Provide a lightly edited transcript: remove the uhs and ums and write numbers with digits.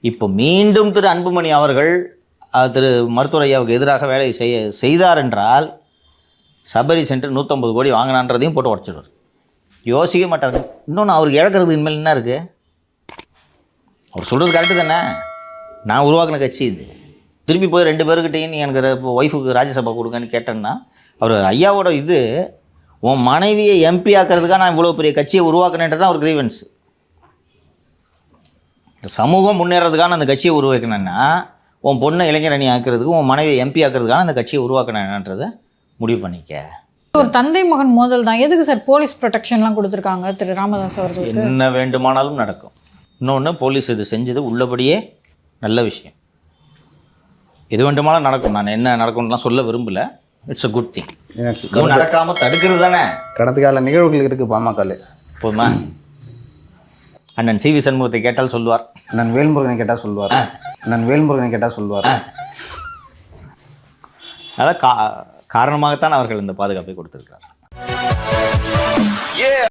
இப்போ மீண்டும் திரு அன்புமணி அவர்கள் திரு மருத்துவர் ஐயாவுக்கு எதிராக வேலை செய்தார் என்றால் சபரி சென்டர் 150 கோடி வாங்கினான்றதையும் போட்டு உடச்சிடுவார். யோசிக்க மாட்டார். இன்னொன்று அவருக்கு இழக்கிறது இனிமேல் என்ன இருக்குது? அவர் சொல்கிறது கரெக்டு தானே. நான் உருவாக்கின கட்சி இது. திருப்பி போய் 2 பேருக்கிட்டையும் நீ எனக்கு இப்போ ஒய்ஃபுக்கு ராஜ்யசபா கொடுங்கன்னு கேட்டேன்னா அவர் ஐயாவோட இது உன் மனைவியை எம்பி ஆக்கிறதுக்காக நான் இவ்வளோ பெரிய கட்சியை உருவாக்கினேன்றது தான் ஒரு கிரீவன்ஸ். இந்த சமூகம் முன்னேறதுக்கான அந்த கட்சியை உருவாக்கினேன்னா உன் பொண்ணை இளைஞர் அணி ஆக்கிறதுக்கு உன் மனைவியை எம்பி ஆக்கிறதுக்கான அந்த கட்சியை உருவாக்கினேன்றதை முடிவு பண்ணிக்க. ஒரு தந்தை மகன் மோதல் தான். எதுக்கு சார் போலீஸ் ப்ரொடெக்ஷன்லாம் கொடுத்துருக்காங்க திரு ராமதாஸ் அவர்களுக்கு? என்ன வேண்டுமானாலும் நடக்கும். இன்னொன்று போலீஸ் இது செஞ்சது உள்ளபடியே நல்ல விஷயம். எது வேண்டுமானாலும் நடக்கும். நான் என்ன நடக்கும்லாம் சொல்ல விரும்பல. It's a good thing. எனக்கு நடக்காமல் தடுக்கிறது தானே கடந்த கால நிகழ்வுகள் இருக்குது பாமகல. போதுமா? அண்ணன் சி.வி. சண்முகத்தை கேட்டால் சொல்லுவார். நான் வேல்முருகனை கேட்டால் சொல்லுவார். நான் வேல்முருகனை கேட்டால் சொல்லுவார். அதனால் காரணமாகத்தான் அவர்கள் இந்த பாதுகாப்பை கொடுத்திருக்கிறார்.